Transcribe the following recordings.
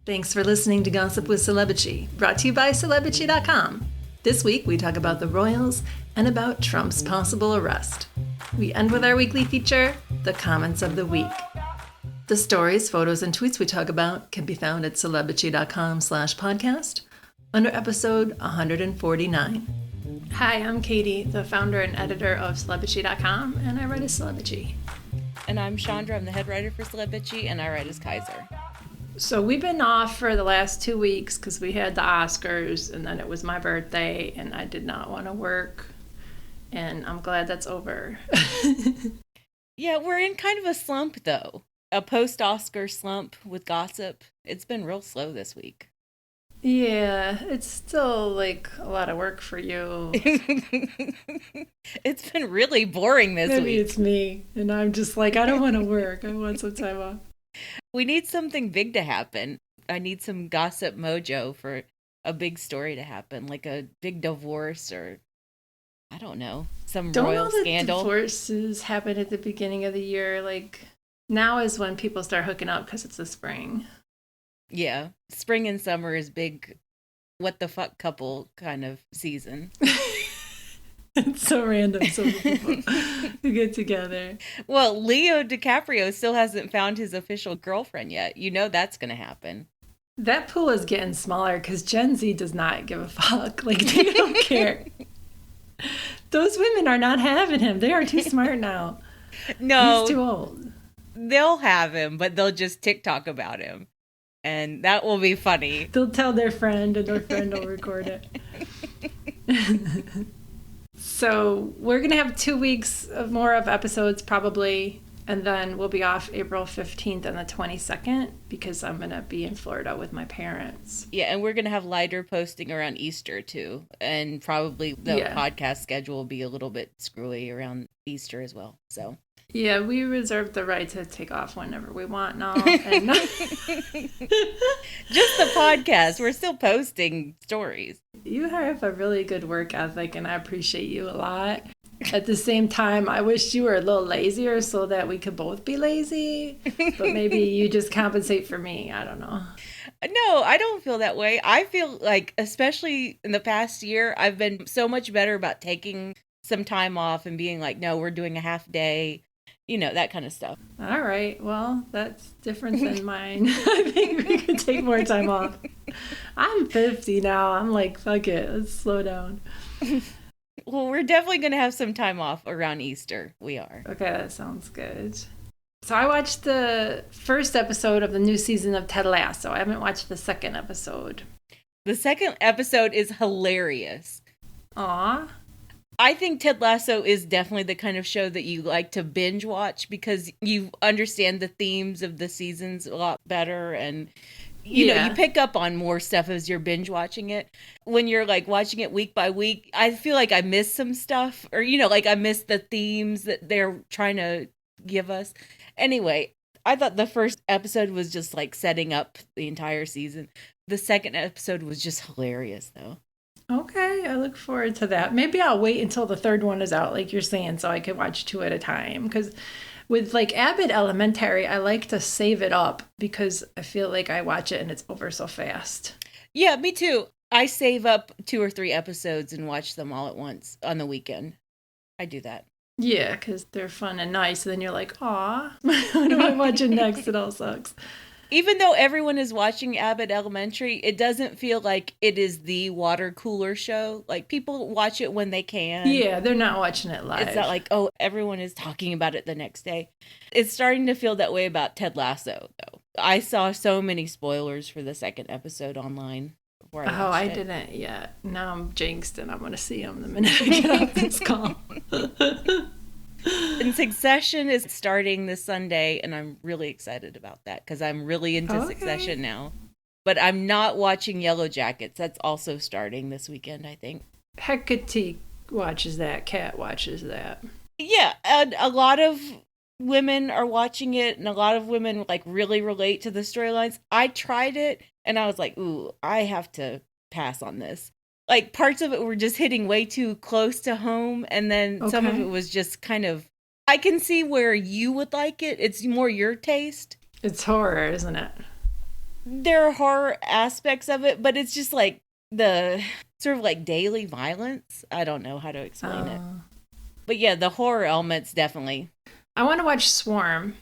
Thanks for listening to Gossip with Celebrity, brought to you by Celebrity.com. This week we talk about the royals and about Trump's possible arrest. We end with our weekly feature, The Comments of the Week. The stories, photos, and tweets we talk about can be found at Celebrity.com/podcast under episode 149. Hi, I'm Katie, the founder and editor of Celebrity.com, and I write as Celebrity. And I'm Chandra, I'm the head writer for Celebrity, and I write as Kaiser. So we've been off for the last 2 weeks because we had the Oscars, and then it was my birthday, and I did not want to work, and I'm glad that's over. Yeah, we're in kind of a slump, though. A post-Oscar slump with gossip. It's been real slow this week. Yeah, it's still like a lot of work for you. It's been really boring this week. Maybe it's me, and I'm just like, I don't want to work. I want some time off. We need something big to happen. I need some gossip mojo for a big story to happen, like a big divorce or, I don't know, some royal scandal. Don't divorces happen at the beginning of the year. Like, now is when people start hooking up because it's the spring. Yeah, spring and summer is big what the fuck couple kind of season. It's so random, so many people who get together. Well, Leo DiCaprio still hasn't found his official girlfriend yet. You know that's going to happen. That pool is getting smaller because Gen Z does not give a fuck. Like, they don't care. Those women are not having him. They are too smart now. No. He's too old. They'll have him, but they'll just TikTok about him. And that will be funny. They'll tell their friend, and their friend will record it. So we're going to have 2 weeks of more of episodes probably, and then we'll be off April 15th and the 22nd because I'm going to be in Florida with my parents. Yeah, and we're going to have lighter posting around Easter too, and probably the podcast schedule will be a little bit screwy around Easter as well. So yeah, we reserve the right to take off whenever we want now. And just the podcast. We're still posting stories. You have a really good work ethic, and I appreciate you a lot. At the same time, I wish you were a little lazier so that we could both be lazy. But maybe you just compensate for me. I don't know. No, I don't feel that way. I feel like, especially in the past year, I've been so much better about taking some time off and being like, no, we're doing a half day. You know, that kind of stuff. All right. Well, that's different than mine. I think we could take more time off. I'm 50 now. I'm like, fuck it. Let's slow down. Well, we're definitely going to have some time off around Easter. We are. Okay, that sounds good. So I watched the first episode of the new season of Ted Lasso. I haven't watched the second episode. The second episode is hilarious. Aw. I think Ted Lasso is definitely the kind of show that you like to binge watch because you understand the themes of the seasons a lot better, and you know, you pick up on more stuff as you're binge watching it. When you're like watching it week by week, I feel like I miss some stuff, or you know, like I miss the themes that they're trying to give us. Anyway, I thought the first episode was just like setting up the entire season. The second episode was just hilarious though. Okay, I look forward to that. Maybe I'll wait until the third one is out, like you're saying, so I can watch 2 at a time. Because with like Abbott Elementary, I like to save it up because I feel like I watch it and it's over so fast. Yeah, me too. I save up 2 or 3 episodes and watch them all at once on the weekend. I do that. Yeah, because they're fun and nice. And then you're like, aw, what am I watching next? It all sucks. Even though everyone is watching Abbott Elementary, it doesn't feel like it is the water cooler show. Like, people watch it when they can. Yeah, they're not watching it live. It's not like, oh, everyone is talking about it the next day. It's starting to feel that way about Ted Lasso, though. I saw so many spoilers for the second episode online. I didn't yet. Now I'm jinxed, and I'm going to see them the minute I get off this call. And Succession is starting this Sunday, and I'm really excited about that because I'm really into Succession now. But I'm not watching Yellow Jackets. That's also starting this weekend, I think. Hecate watches that. Kat watches that. Yeah, and a lot of women are watching it, and a lot of women like really relate to the storylines. I tried it, and I was like, ooh, I have to pass on this. Like, parts of it were just hitting way too close to home, and then some of it was just kind of, I can see where you would like it. It's more your taste. It's horror, isn't it? there are horror aspects of it, but it's just like the sort of like daily violence. I don't know how to explain it. But yeah, the horror elements definitely. I want to watch Swarm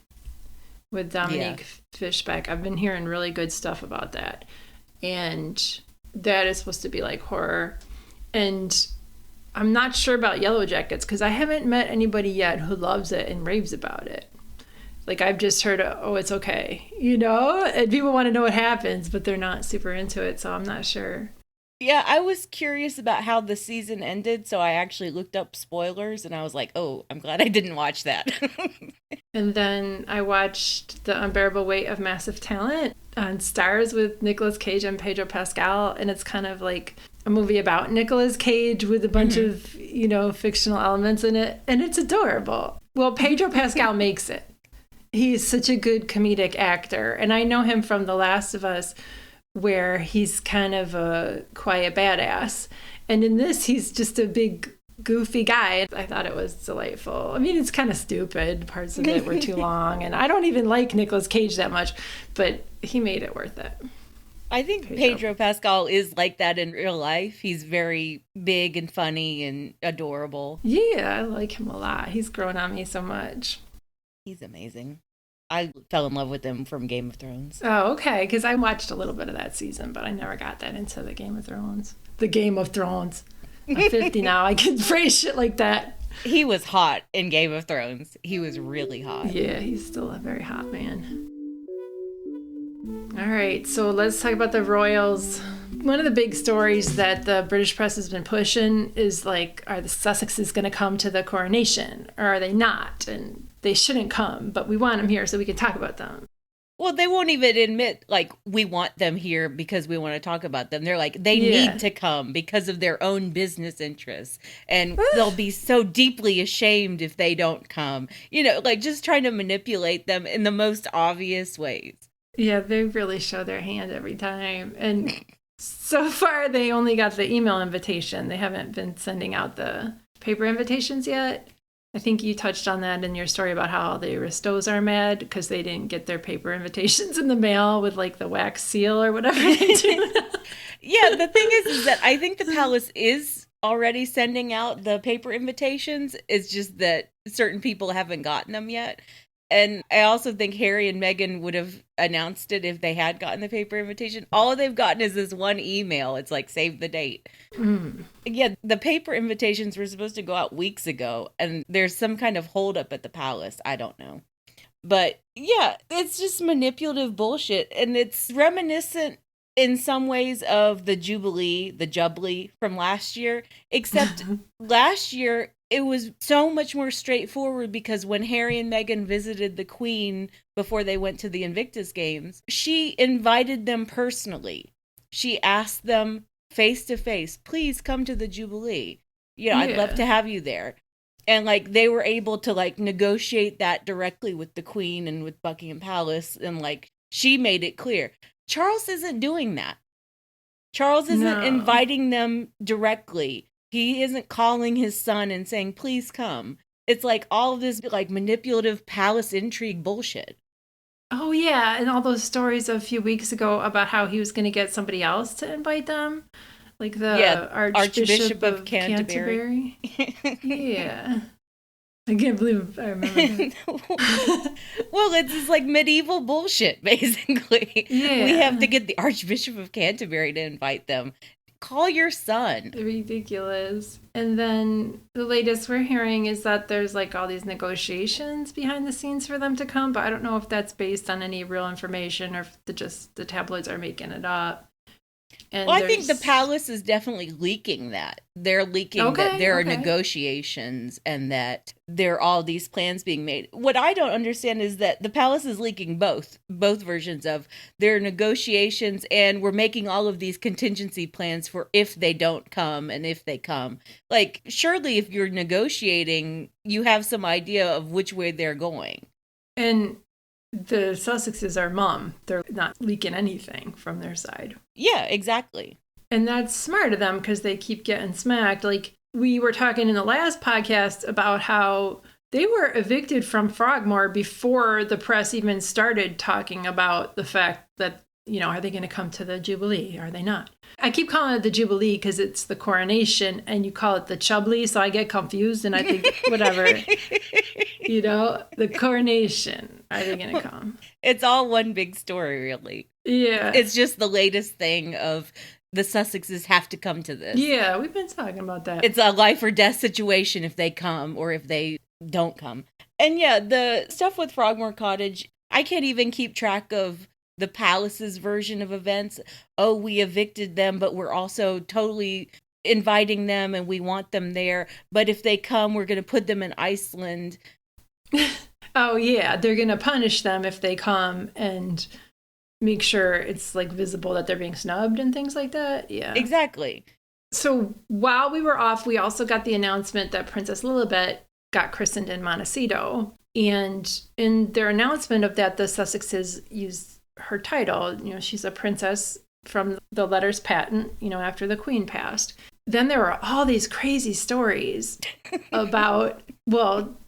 with Dominique Fishback. I've been hearing really good stuff about that. And that is supposed to be like horror. And I'm not sure about Yellow Jackets because I haven't met anybody yet who loves it and raves about it. Like, I've just heard, oh, it's okay, you know? And people want to know what happens, but they're not super into it, so I'm not sure. Yeah, I was curious about how the season ended, so I actually looked up spoilers, and I was like, oh, I'm glad I didn't watch that. And then I watched The Unbearable Weight of Massive Talent on Starz with Nicolas Cage and Pedro Pascal, and it's kind of like a movie about Nicolas Cage with a bunch of, you know, fictional elements in it, and it's adorable. Well, Pedro Pascal makes it. He's such a good comedic actor, and I know him from The Last of Us, where he's kind of a quiet badass. And in this, he's just a big, goofy guy. I thought it was delightful. I mean, it's kind of stupid. Parts of it were too long, and I don't even like Nicolas Cage that much, but he made it worth it. I think Pedro Pascal is like that in real life. He's very big and funny and adorable. Yeah, I like him a lot. He's grown on me so much. He's amazing. I fell in love with him from Game of Thrones. Oh, okay, because I watched a little bit of that season, but I never got that into the Game of Thrones. The Game of Thrones. I'm 50 now. I can phrase shit like that. He was hot in Game of Thrones. He was really hot. Yeah, he's still a very hot man. All right, so let's talk about the royals. One of the big stories that the British press has been pushing is like, are the Sussexes going to come to the coronation, or are they not? And they shouldn't come, but we want them here so we can talk about them. Well, they won't even admit, like, we want them here because we want to talk about them. They're like, they need to come because of their own business interests. And they'll be so deeply ashamed if they don't come. You know, like, just trying to manipulate them in the most obvious ways. Yeah, they really show their hand every time. And so far, they only got the email invitation. They haven't been sending out the paper invitations yet. I think you touched on that in your story about how the Ristos are mad because they didn't get their paper invitations in the mail with like the wax seal or whatever they do. Yeah, the thing is that I think the palace is already sending out the paper invitations. It's just that certain people haven't gotten them yet. And I also think Harry and Meghan would have announced it if they had gotten the paper invitation. All they've gotten is this one email. It's like, save the date. Yeah, the paper invitations were supposed to go out weeks ago, and there's some kind of holdup at the palace. I don't know. But yeah, it's just manipulative bullshit. And it's reminiscent in some ways of the Jubilee from last year, except last year, it was so much more straightforward because when Harry and Meghan visited the Queen before they went to the Invictus Games, she invited them personally. She asked them face to face, please come to the Jubilee. I'd love to have you there. And like they were able to like negotiate that directly with the Queen and with Buckingham Palace. And like she made it clear. Charles isn't doing that. Charles isn't inviting them directly. He isn't calling his son and saying, please come. It's like all of this like manipulative palace intrigue bullshit. Oh, yeah. And all those stories a few weeks ago about how he was going to get somebody else to invite them. Like the Archbishop of Canterbury. Yeah. I can't believe I remember that. Well, it's just like medieval bullshit, basically. Yeah. We have to get the Archbishop of Canterbury to invite them. Call your son. Ridiculous. And then the latest we're hearing is that there's like all these negotiations behind the scenes for them to come, but I don't know if that's based on any real information or if the tabloids are making it up. And I think the palace is definitely leaking that. They're leaking that there are negotiations and that there are all these plans being made. What I don't understand is that the palace is leaking both versions of their negotiations, and we're making all of these contingency plans for if they don't come and if they come. Like, surely if you're negotiating, you have some idea of which way they're going. And the Sussexes are mum. They're not leaking anything from their side. Yeah, exactly. And that's smart of them because they keep getting smacked. Like, we were talking in the last podcast about how they were evicted from Frogmore before the press even started talking about the fact that Are they going to come to the Jubilee? Are they not? I keep calling it the Jubilee because it's the coronation, and you call it the Chublee, so I get confused, and I think, whatever, the coronation. Are they going to come? It's all one big story, really. Yeah. It's just the latest thing of the Sussexes have to come to this. Yeah, we've been talking about that. It's a life or death situation if they come or if they don't come. And yeah, the stuff with Frogmore Cottage, I can't even keep track of the palace's version of events. Oh, we evicted them, but we're also totally inviting them and we want them there. But if they come, we're going to put them in Iceland. Oh, yeah. They're going to punish them if they come and make sure it's like visible that they're being snubbed and things like that. Yeah. Exactly. So while we were off, we also got the announcement that Princess Lilibet got christened in Montecito. And in their announcement of that, the Sussexes used her title. She's a princess from the letters patent, after the queen passed. Then there were all these crazy stories about,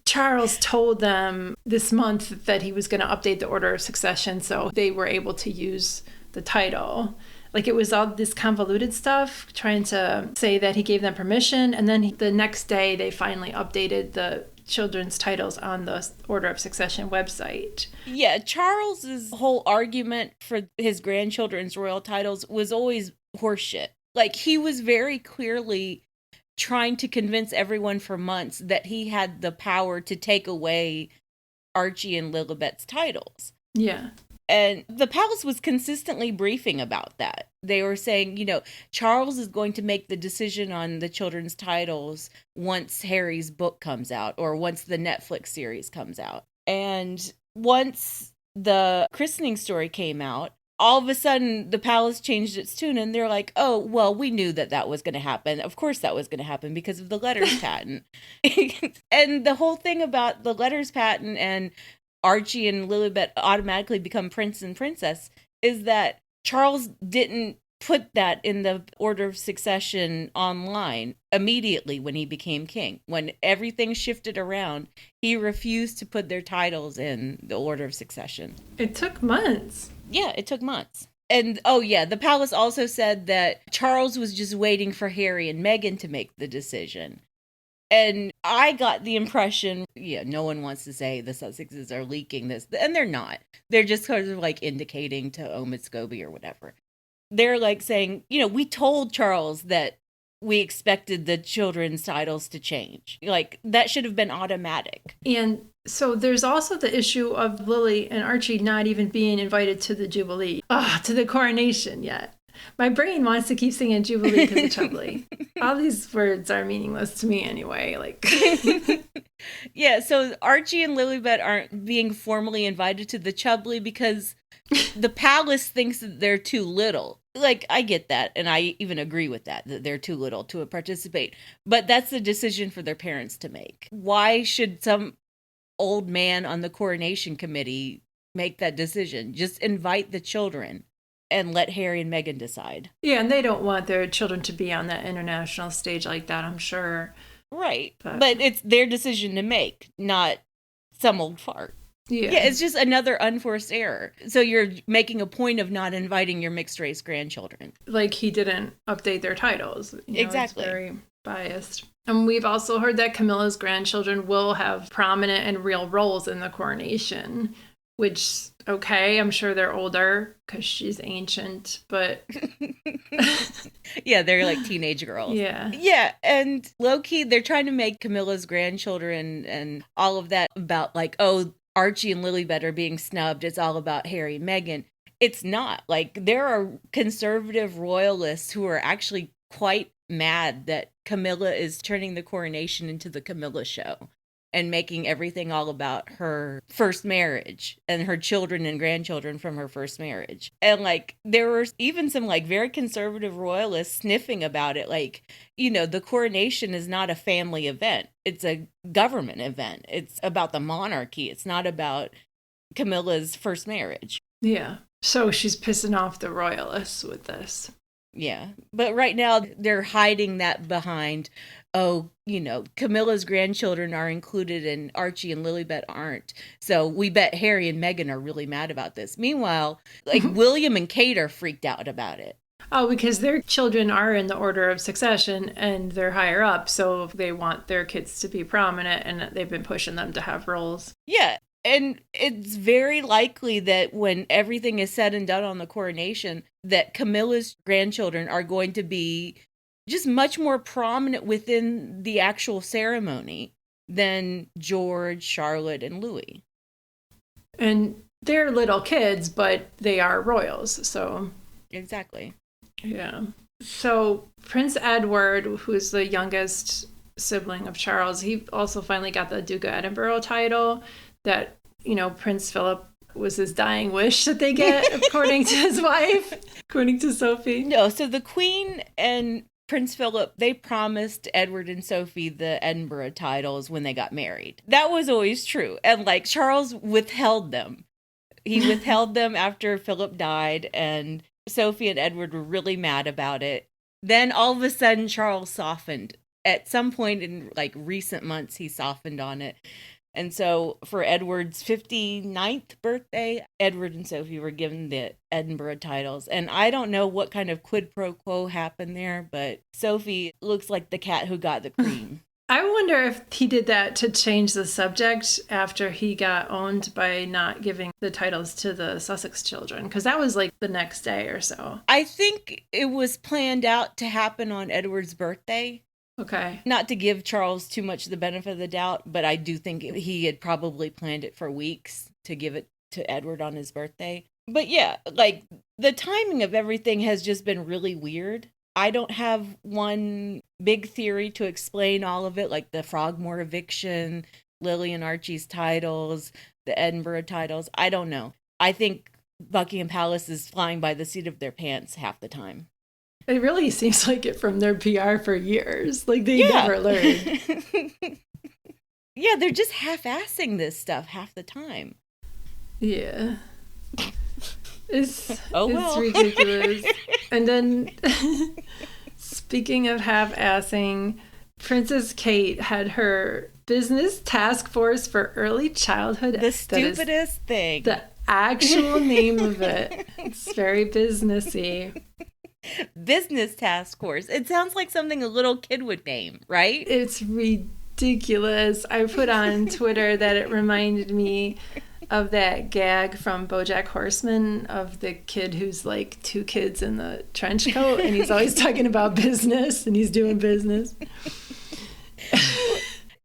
Charles told them this month that he was going to update the order of succession, so they were able to use the title. Like, it was all this convoluted stuff, trying to say that he gave them permission, and then the next day they finally updated the children's titles on the Order of Succession website. Yeah, Charles's whole argument for his grandchildren's royal titles was always horseshit. Like, he was very clearly trying to convince everyone for months that he had the power to take away Archie and Lilibet's titles. Yeah. And the palace was consistently briefing about that. They were saying, Charles is going to make the decision on the children's titles once Harry's book comes out or once the Netflix series comes out. And once the christening story came out, all of a sudden the palace changed its tune and they're like, oh, well, we knew that was going to happen. Of course that was going to happen because of the letters patent. And the whole thing about the letters patent and Archie and Lilibet automatically become prince and princess is that Charles didn't put that in the order of succession online immediately when he became king. When everything shifted around, he refused to put their titles in the order of succession. It took months. Yeah, it took months. And, oh yeah, the palace also said that Charles was just waiting for Harry and Meghan to make the decision. And I got the impression, no one wants to say the Sussexes are leaking this, and they're not. They're just sort of like indicating to Omid Scobie or whatever. They're like saying, we told Charles that we expected the children's titles to change. Like, that should have been automatic. And so there's also the issue of Lily and Archie not even being invited to the Jubilee, to the coronation yet. My brain wants to keep singing Jubilee because of Jubilee. All these words are meaningless to me anyway. Like, yeah, so Archie and Lilibet aren't being formally invited to the Jubilee because the palace thinks that they're too little. Like, I get that, and I even agree with that they're too little to participate. But that's the decision for their parents to make. Why should some old man on the coronation committee make that decision? Just invite the children and let Harry and Meghan decide. Yeah, and they don't want their children to be on that international stage like that, I'm sure. Right. But it's their decision to make, not some old fart. Yeah, it's just another unforced error. So you're making a point of not inviting your mixed race grandchildren. Like, he didn't update their titles. Exactly. It's very biased. And we've also heard that Camilla's grandchildren will have prominent and real roles in the coronation, which, okay, I'm sure they're older because she's ancient, but... Yeah, they're like teenage girls. Yeah. Yeah, and low-key, they're trying to make Camilla's grandchildren and all of that about like, oh, Archie and Lilibet are being snubbed. It's all about Harry and Meghan. It's not. Like, there are conservative royalists who are actually quite mad that Camilla is turning the coronation into the Camilla show and making everything all about her first marriage and her children and grandchildren from her first marriage. And like, there were even some like very conservative royalists sniffing about it. Like, the coronation is not a family event. It's a government event. It's about the monarchy. It's not about Camilla's first marriage. Yeah. So she's pissing off the royalists with this. Yeah. But right now they're hiding that behind, oh, Camilla's grandchildren are included and Archie and Lilibet aren't. So we bet Harry and Meghan are really mad about this. Meanwhile, like William and Kate are freaked out about it. Oh, because their children are in the order of succession and they're higher up. So they want their kids to be prominent and they've been pushing them to have roles. Yeah. And it's very likely that when everything is said and done on the coronation, that Camilla's grandchildren are going to be just much more prominent within the actual ceremony than George, Charlotte, and Louis. And they're little kids, but they are royals, so... Exactly. Yeah. So Prince Edward, who's the youngest sibling of Charles, he also finally got the Duke of Edinburgh title that, Prince Philip was his dying wish that they get, according to his wife, according to Sophie. No, so the Queen and Prince Philip, they promised Edward and Sophie the Edinburgh titles when they got married. That was always true. And Charles withheld them. He withheld them after Philip died, and Sophie and Edward were really mad about it. Then all of a sudden, Charles softened. At some point in recent months, he softened on it. And so for Edward's 59th birthday, Edward and Sophie were given the Edinburgh titles. And I don't know what kind of quid pro quo happened there, but Sophie looks like the cat who got the cream. I wonder if he did that to change the subject after he got owned by not giving the titles to the Sussex children, because that was the next day or so. I think it was planned out to happen on Edward's birthday. Okay. Not to give Charles too much the benefit of the doubt, but I do think he had probably planned it for weeks to give it to Edward on his birthday. But yeah, the timing of everything has just been really weird. I don't have one big theory to explain all of it, like the Frogmore eviction, Lily and Archie's titles, the Edinburgh titles. I don't know. I think Buckingham Palace is flying by the seat of their pants half the time. It really seems like it from their PR for years. They never learned. Yeah, they're just half-assing this stuff half the time. Yeah. It's ridiculous. And then, speaking of half-assing, Princess Kate had her business task force for early childhood. The stupidest thing. The actual name of it. It's very businessy. Business task force. It sounds like something a little kid would name, right? It's ridiculous. I put on Twitter that it reminded me of that gag from BoJack Horseman of the kid who's two kids in the trench coat and he's always talking about business and he's doing business.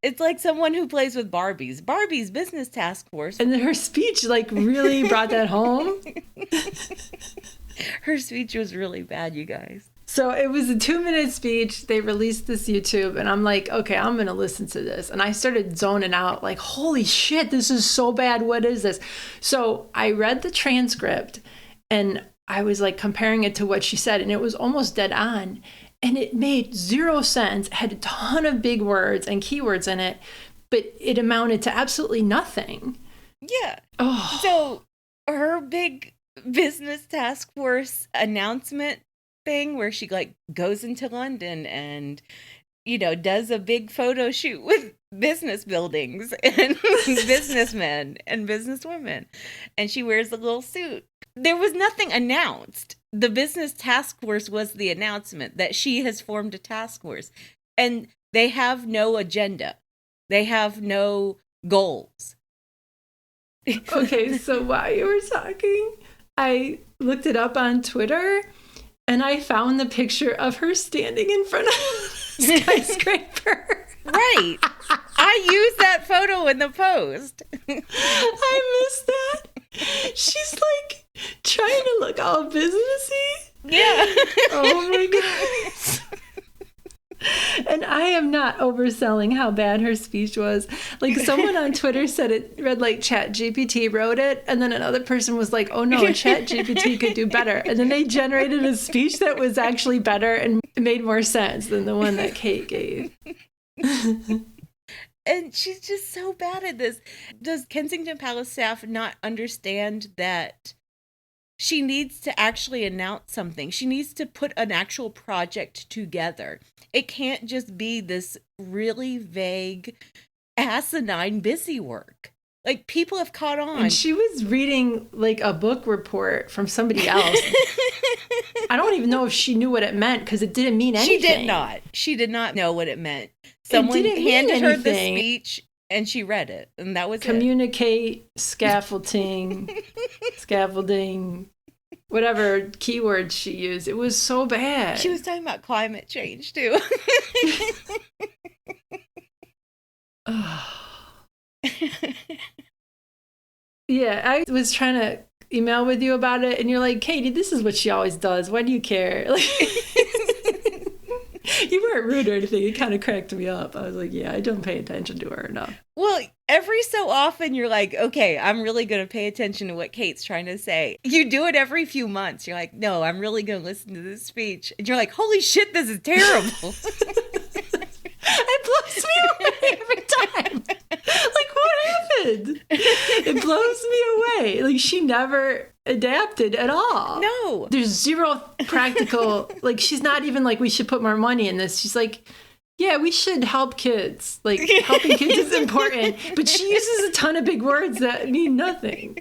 It's like someone who plays with Barbies. Barbie's business task force. And her speech really brought that home. Her speech was really bad, you guys. So it was a 2-minute speech. They released this YouTube and I'm like, okay, I'm going to listen to this. And I started zoning out holy shit, this is so bad. What is this? So I read the transcript and I was comparing it to what she said and it was almost dead on. And it made zero sense. It had a ton of big words and keywords in it, but it amounted to absolutely nothing. Yeah. Oh. So her big business task force announcement thing where she goes into London and does a big photo shoot with business buildings and businessmen and businesswomen, and she wears a little suit. There was nothing announced. The business task force was the announcement that she has formed a task force, and they have no agenda. They have no goals. Okay, so while you were talking, I looked it up on Twitter and I found the picture of her standing in front of a skyscraper. Right. I used that photo in the post. I missed that. She's trying to look all businessy. Yeah. Oh my goodness. And I am not overselling how bad her speech was. Someone on Twitter said it read like ChatGPT wrote it, and then another person was like, oh no, ChatGPT could do better. And then they generated a speech that was actually better and made more sense than the one that Kate gave. And she's just so bad at this. Does Kensington Palace staff not understand that She needs to actually announce something. She needs to put an actual project together. It can't just be this really vague, asinine busy work. Like, people have caught on. And she was reading, like, a book report from somebody else. I don't even know if she knew what it meant, because it didn't mean anything. She did not. She did not know what it meant. Someone handed her the speech, and she read it, and that was Communicate, scaffolding, whatever keywords she used. It was so bad. She was talking about climate change, too. Yeah, I was trying to email with you about it, and you're like, Katie, this is what she always does. Why do you care? Like, you weren't rude or anything. It kind of cracked me up. I was like, yeah, I don't pay attention to her enough. Well, every so often you're like, okay, I'm really going to pay attention to what Kate's trying to say. You do it every few months. You're like, no, I'm really going to listen to this speech. And you're like, holy shit, this is terrible. It blows me away every time. Like, what happened? It blows me away. Like, she never adapted at all. No. There's zero practical, like, she's not even like, we should put more money in this. She's like, yeah, we should help kids. Like, helping kids is important. But she uses a ton of big words that mean nothing.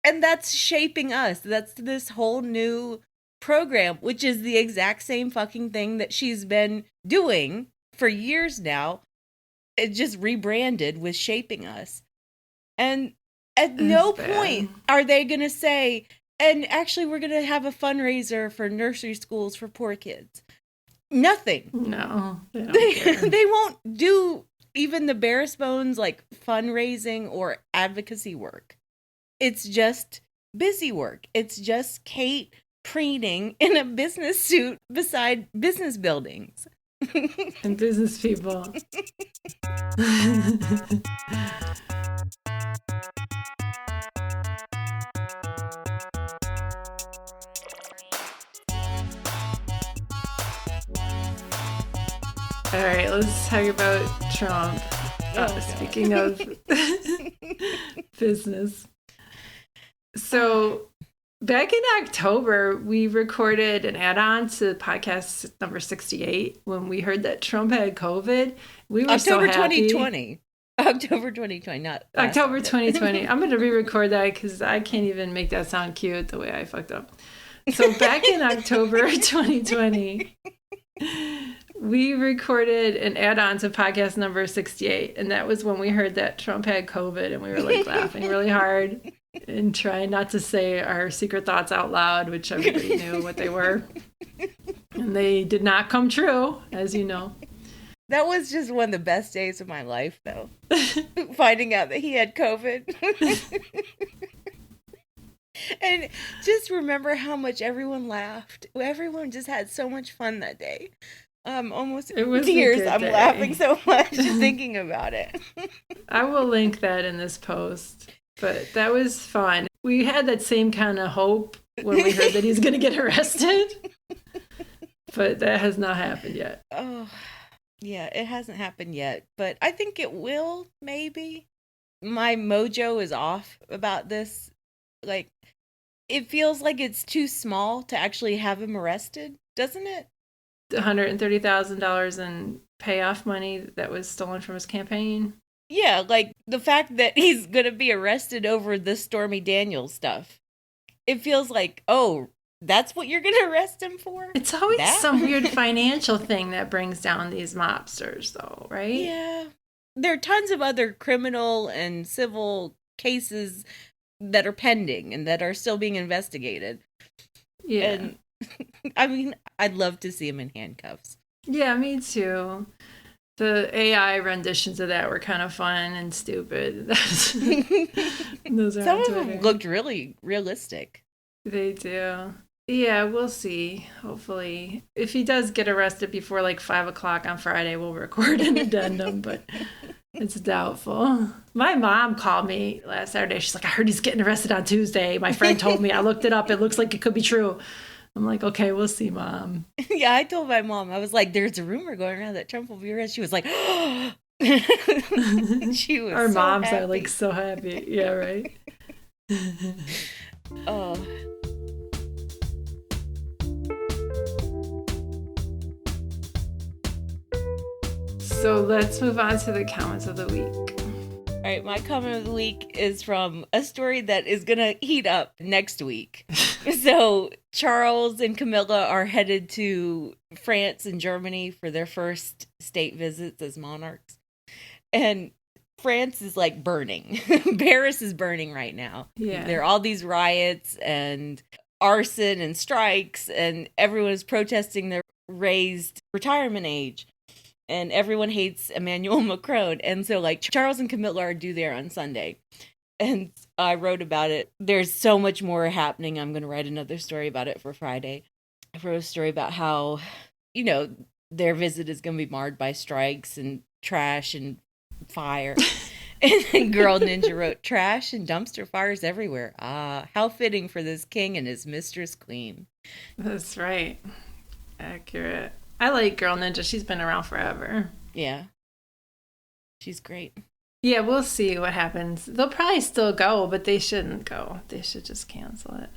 And that's shaping us. That's this whole new program, which is the exact same fucking thing that she's been doing for years now. It just rebranded with Shaping Us. And at no point are they going to say, and actually we're going to have a fundraiser for nursery schools for poor kids. Nothing. No. They won't do even the barest bones like fundraising or advocacy work. It's just busy work. It's just Kate preening in a business suit beside business buildings. And business people. All right, let's talk about Trump. Speaking of business. So back in October, we recorded an add-on to podcast number 68 when we heard that Trump had COVID. We were October so happy. 2020. October 2020, not October 2020. I'm going to re-record that because I can't even make that sound cute the way I fucked up. So back in October 2020, we recorded an add-on to podcast number 68, and that was when we heard that Trump had COVID, and we were like laughing really hard and trying not to say our secret thoughts out loud, which everybody knew what they were. And they did not come true, as you know. That was just one of the best days of my life, though. Finding out that he had COVID. And just remember how much everyone laughed. Everyone just had so much fun that day. Almost tears. I'm laughing so much thinking about it. I will link that in this post. But that was fun. We had that same kind of hope when we heard that he's going to get arrested. But that has not happened yet. Oh, yeah, it hasn't happened yet. But I think it will, maybe. My mojo is off about this. Like, it feels like it's too small to actually have him arrested, doesn't it? $130,000 in payoff money that was stolen from his campaign. Yeah, like the fact that he's going to be arrested over the Stormy Daniels stuff. It feels like, oh, that's what you're going to arrest him for? It's always some weird financial thing that brings down these mobsters, though, right? Yeah. There are tons of other criminal and civil cases that are pending and that are still being investigated. Yeah. And I mean, I'd love to see him in handcuffs. Yeah, me too. The AI renditions of that were kind of fun and stupid. Those are Some of them looked really realistic. They do. Yeah, we'll see. Hopefully. If he does get arrested before like 5 o'clock on Friday, we'll record an addendum, but it's doubtful. My mom called me last Saturday. She's like, I heard he's getting arrested on Tuesday. My friend told me. I looked it up. It looks like it could be true. I'm like, okay, we'll see, Mom. Yeah, I told my mom, I was like, there's a rumor going around that Trump will be arrested. She was like, she was Our so moms happy. are like so happy. Yeah, right. Oh, So let's move on to the comments of the week. All right, my comment of the week is from a story that is going to heat up next week. So Charles and Camilla are headed to France and Germany for their first state visits as monarchs. And France is like burning. Paris is burning right now. Yeah. There are all these riots and arson and strikes, and everyone is protesting their raised retirement age. And everyone hates Emmanuel Macron. And so, like, Charles and Camilla are due there on Sunday. And I wrote about it. There's so much more happening. I'm going to write another story about it for Friday. I wrote a story about how, their visit is going to be marred by strikes and trash and fire. And then Girl Ninja wrote, trash and dumpster fires everywhere. Ah, how fitting for this king and his mistress queen. That's right. Accurate. I like Girl Ninja. She's been around forever. Yeah. She's great. Yeah, we'll see what happens. They'll probably still go, but they shouldn't go. They should just cancel it.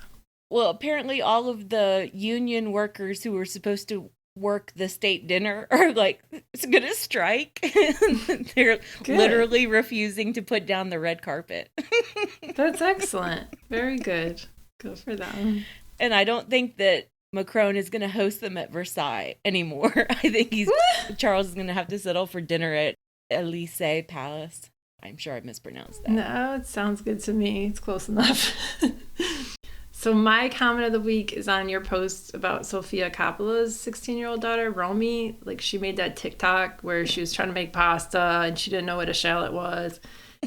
Well, apparently all of the union workers who were supposed to work the state dinner are like, it's going to strike. They're literally refusing to put down the red carpet. That's excellent. Very good. Go for them. And I don't think that Macron is going to host them at Versailles anymore. I think Charles is going to have to settle for dinner at Elysee Palace. I'm sure I mispronounced that. No, it sounds good to me. It's close enough. So my comment of the week is on your post about Sofia Coppola's 16-year-old daughter, Romy. Like, she made that TikTok where she was trying to make pasta and she didn't know what a shallot was.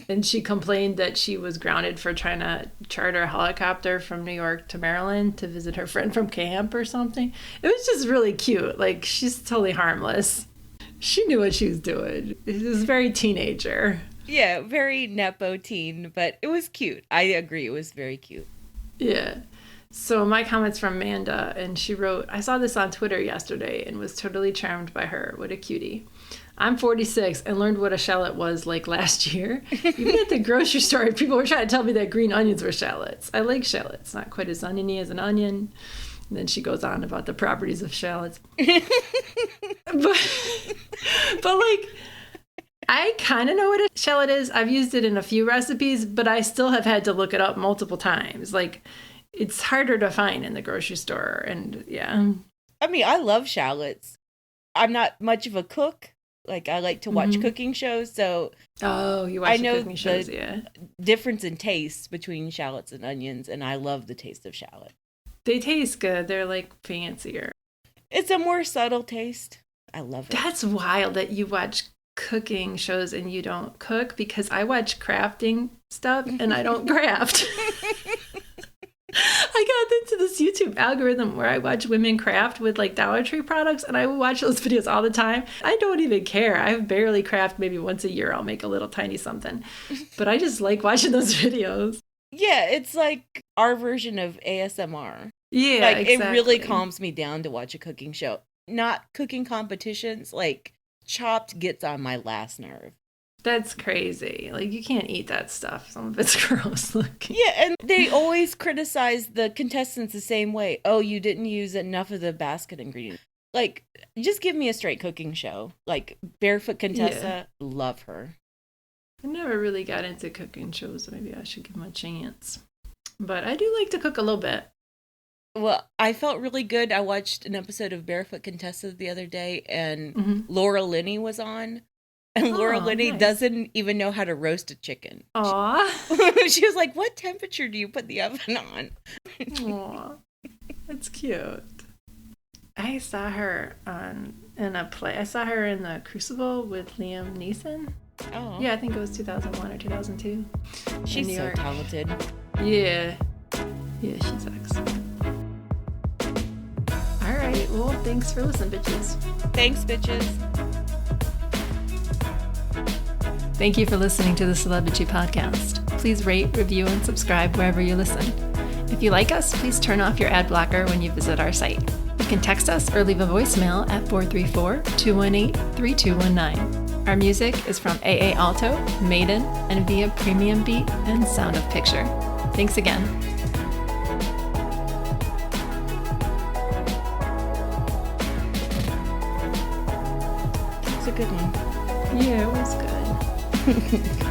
And she complained that she was grounded for trying to charter a helicopter from New York to Maryland to visit her friend from camp or something. It was just really cute. Like, she's totally harmless. She knew what she was doing. It was very teenager. Yeah, very Nepo teen, but it was cute. I agree. It was very cute. Yeah. So my comment's from Amanda, and she wrote, I saw this on Twitter yesterday and was totally charmed by her. What a cutie. I'm 46 and learned what a shallot was like last year. Even at the grocery store, people were trying to tell me that green onions were shallots. I like shallots, not quite as oniony as an onion. And then she goes on about the properties of shallots. but like, I kind of know what a shallot is. I've used it in a few recipes, but I still have had to look it up multiple times. Like, it's harder to find in the grocery store. And yeah. I mean, I love shallots. I'm not much of a cook. Like, I like to watch cooking shows, so you watch cooking shows, yeah. Difference in taste between shallots and onions, and I love the taste of shallot. They taste good. They're like fancier. It's a more subtle taste. I love it. That's wild that you watch cooking shows and you don't cook, because I watch crafting stuff and I don't craft. I got into this YouTube algorithm where I watch women craft with like Dollar Tree products, and I watch those videos all the time. I don't even care. I barely craft. Maybe once a year I'll make a little tiny something, but I just like watching those videos. Yeah, it's like our version of ASMR. Yeah, like exactly. It really calms me down to watch a cooking show. Not cooking competitions, like Chopped gets on my last nerve. That's crazy. Like, you can't eat that stuff. Some of it's gross looking. Yeah, and they always criticize the contestants the same way. Oh, you didn't use enough of the basket ingredients. Like, just give me a straight cooking show. Like, Barefoot Contessa, love her. I never really got into cooking shows, so maybe I should give them a chance. But I do like to cook a little bit. Well, I felt really good. I watched an episode of Barefoot Contessa the other day, and Laura Linney was on. And Laura Linney doesn't even know how to roast a chicken. Aw. She was like, what temperature do you put the oven on? Aw. That's cute. I saw her in a play. I saw her in The Crucible with Liam Neeson. Oh. Yeah, I think it was 2001 or 2002. She's so talented. Yeah. Yeah, she's excellent. All right. Well, thanks for listening, bitches. Thanks, bitches. Thank you for listening to the Celebrity Podcast. Please rate, review, and subscribe wherever you listen. If you like us, please turn off your ad blocker when you visit our site. You can text us or leave a voicemail at 434-218-3219. Our music is from AA Alto, Maiden, and via Premium Beat and Sound of Picture. Thanks again. It's a good one. Yeah, it was good.